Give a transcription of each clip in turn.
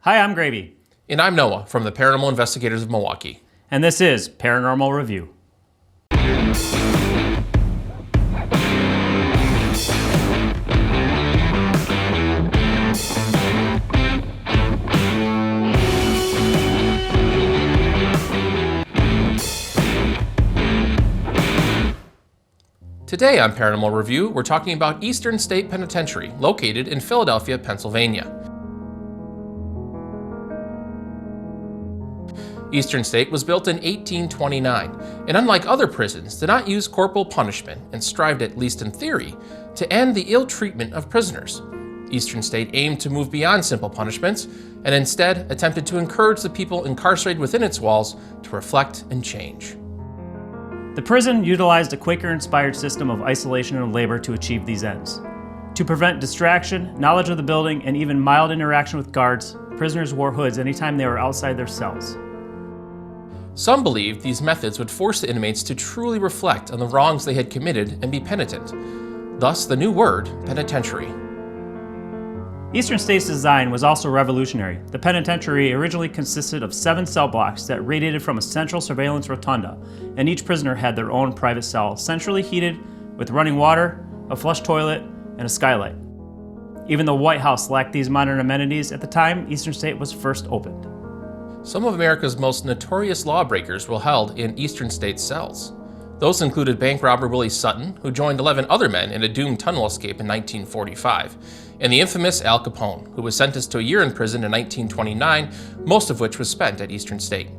Hi, I'm Gravy. And I'm Noah from the Paranormal Investigators of Milwaukee. And this is Paranormal Review. Today on Paranormal Review, we're talking about Eastern State Penitentiary, located in Philadelphia, Pennsylvania. Eastern State was built in 1829, and unlike other prisons, did not use corporal punishment and strived, at least in theory, to end the ill treatment of prisoners. Eastern State aimed to move beyond simple punishments, and instead attempted to encourage the people incarcerated within its walls to reflect and change. The prison utilized a Quaker-inspired system of isolation and labor to achieve these ends. To prevent distraction, knowledge of the building, and even mild interaction with guards, prisoners wore hoods anytime they were outside their cells. Some believed these methods would force the inmates to truly reflect on the wrongs they had committed and be penitent. Thus, the new word, penitentiary. Eastern State's design was also revolutionary. The penitentiary originally consisted of 7 cell blocks that radiated from a central surveillance rotunda, and each prisoner had their own private cell, centrally heated with running water, a flush toilet, and a skylight. Even though White House lacked these modern amenities at the time Eastern State was first opened. Some of America's most notorious lawbreakers were held in Eastern State cells. Those included bank robber Willie Sutton, who joined 11 other men in a doomed tunnel escape in 1945, and the infamous Al Capone, who was sentenced to a year in prison in 1929, most of which was spent at Eastern State.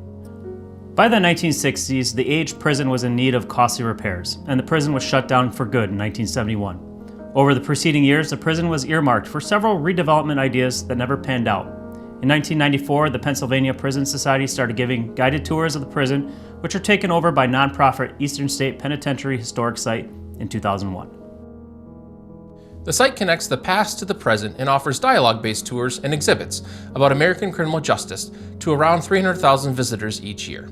By the 1960s, the aged prison was in need of costly repairs, and the prison was shut down for good in 1971. Over the preceding years, the prison was earmarked for several redevelopment ideas that never panned out. In 1994, the Pennsylvania Prison Society started giving guided tours of the prison, which are taken over by nonprofit Eastern State Penitentiary Historic Site in 2001. The site connects the past to the present and offers dialogue-based tours and exhibits about American criminal justice to around 300,000 visitors each year.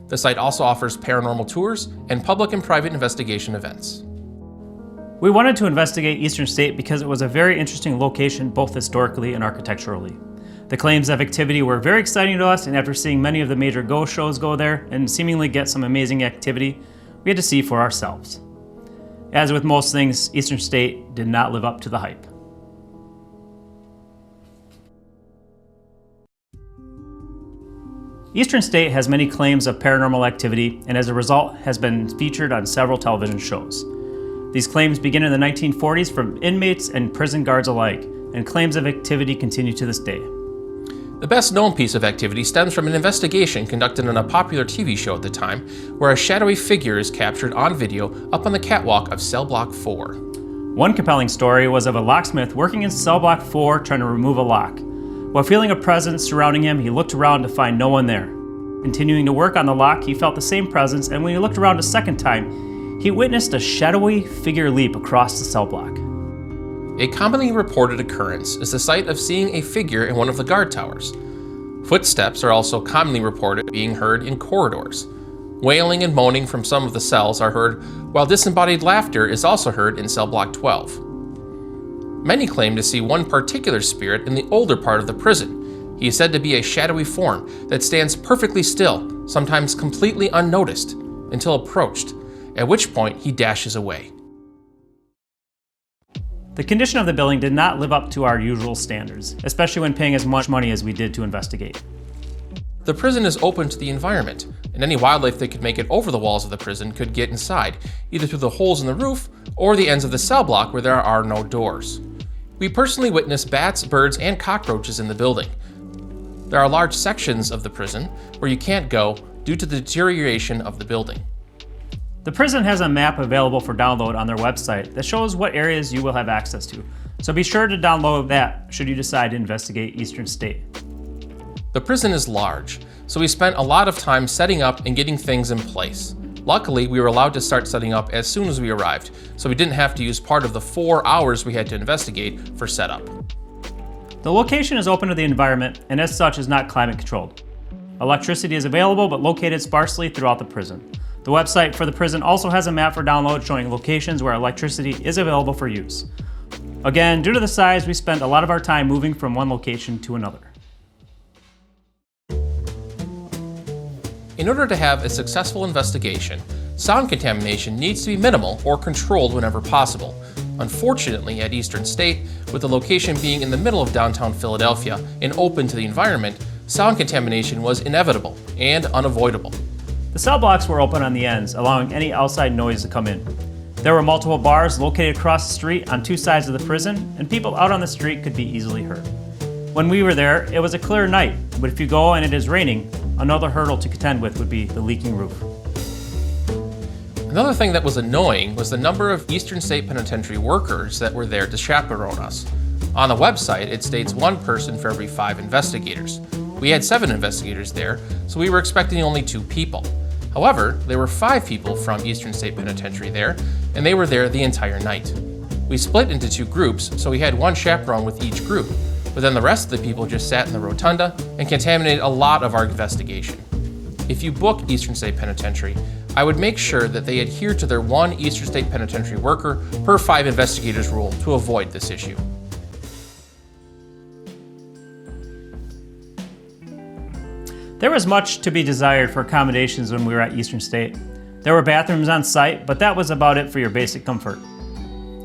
The site also offers paranormal tours and public and private investigation events. We wanted to investigate Eastern State because it was a very interesting location both historically and architecturally. The claims of activity were very exciting to us, and after seeing many of the major ghost shows go there and seemingly get some amazing activity, we had to see for ourselves. As with most things, Eastern State did not live up to the hype. Eastern State has many claims of paranormal activity, and as a result has been featured on several television shows. These claims begin in the 1940s from inmates and prison guards alike, and claims of activity continue to this day. The best known piece of activity stems from an investigation conducted on a popular TV show at the time, where a shadowy figure is captured on video up on the catwalk of Cell Block 4. One compelling story was of a locksmith working in Cell Block 4 trying to remove a lock. While feeling a presence surrounding him, he looked around to find no one there. Continuing to work on the lock, he felt the same presence, and when he looked around a second time, he witnessed a shadowy figure leap across the cell block. A commonly reported occurrence is the sight of seeing a figure in one of the guard towers. Footsteps are also commonly reported being heard in corridors. Wailing and moaning from some of the cells are heard, while disembodied laughter is also heard in cell block 12. Many claim to see one particular spirit in the older part of the prison. He is said to be a shadowy form that stands perfectly still, sometimes completely unnoticed, until approached, at which point he dashes away. The condition of the building did not live up to our usual standards, especially when paying as much money as we did to investigate. The prison is open to the environment, and any wildlife that could make it over the walls of the prison could get inside, either through the holes in the roof or the ends of the cell block where there are no doors. We personally witnessed bats, birds, and cockroaches in the building. There are large sections of the prison where you can't go due to the deterioration of the building. The prison has a map available for download on their website that shows what areas you will have access to, so be sure to download that should you decide to investigate Eastern State. The prison is large, so we spent a lot of time setting up and getting things in place. Luckily, we were allowed to start setting up as soon as we arrived, so we didn't have to use part of the 4 hours we had to investigate for setup. The location is open to the environment and as such is not climate controlled. Electricity is available but located sparsely throughout the prison. The website for the prison also has a map for download showing locations where electricity is available for use. Again, due to the size, we spent a lot of our time moving from one location to another. in order to have a successful investigation, sound contamination needs to be minimal or controlled whenever possible. Unfortunately, at Eastern State, with the location being in the middle of downtown Philadelphia and open to the environment, sound contamination was inevitable and unavoidable. The cell blocks were open on the ends, allowing any outside noise to come in. There were multiple bars located across the street on two sides of the prison, and people out on the street could be easily heard. When we were there, it was a clear night, but if you go and it is raining, another hurdle to contend with would be the leaking roof. Another thing that was annoying was the number of Eastern State Penitentiary workers that were there to chaperone us. On the website, it states 1 person for every 5 investigators. We had 7 investigators there, so we were expecting only 2 people. However, there were 5 people from Eastern State Penitentiary there, and they were there the entire night. We split into 2 groups, so we had 1 chaperone with each group, but then the rest of the people just sat in the rotunda and contaminated a lot of our investigation. If you book Eastern State Penitentiary, I would make sure that they adhere to their 1 Eastern State Penitentiary worker per 5 investigators rule to avoid this issue. There was much to be desired for accommodations when we were at Eastern State. There were bathrooms on site, but that was about it for your basic comfort.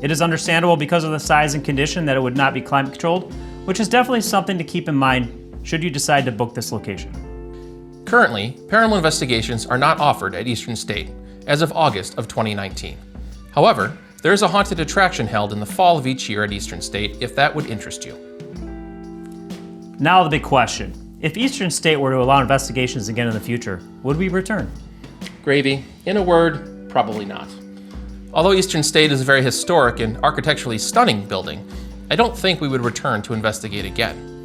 It is understandable because of the size and condition that it would not be climate controlled, which is definitely something to keep in mind should you decide to book this location. Currently, paranormal investigations are not offered at Eastern State as of August of 2019. However, there is a haunted attraction held in the fall of each year at Eastern State if that would interest you. Now the big question. If Eastern State were to allow investigations again in the future, would we return? Gravy, in a word, probably not. Although Eastern State is a very historic and architecturally stunning building, I don't think we would return to investigate again.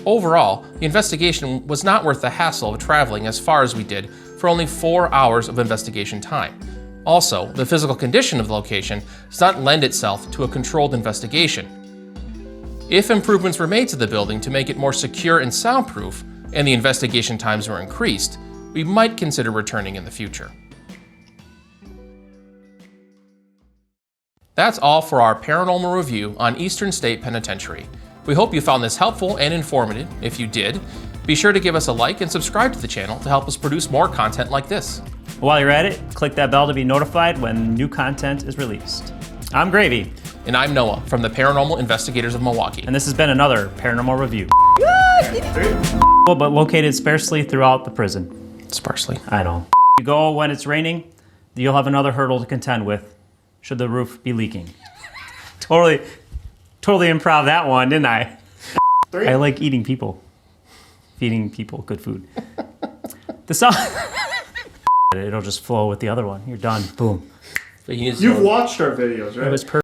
Overall, the investigation was not worth the hassle of traveling as far as we did for only 4 hours of investigation time. Also, the physical condition of the location does not lend itself to a controlled investigation. If improvements were made to the building to make it more secure and soundproof, and the investigation times were increased, we might consider returning in the future. That's all for our paranormal review on Eastern State Penitentiary. We hope you found this helpful and informative. If you did, be sure to give us a like and subscribe to the channel to help us produce more content like this. While you're at it, click that bell to be notified when new content is released. I'm Gravy. And I'm Noah from the Paranormal Investigators of Milwaukee. And this has been another Paranormal Review. But located sparsely throughout the prison. Sparsely. I know. You go when it's raining, you'll have another hurdle to contend with should the roof be leaking. Totally improv that one, didn't I? I like eating people. Feeding people good food. The song... It'll just flow with the other one. You're done. Boom. You've watched our videos, right? It was perfect.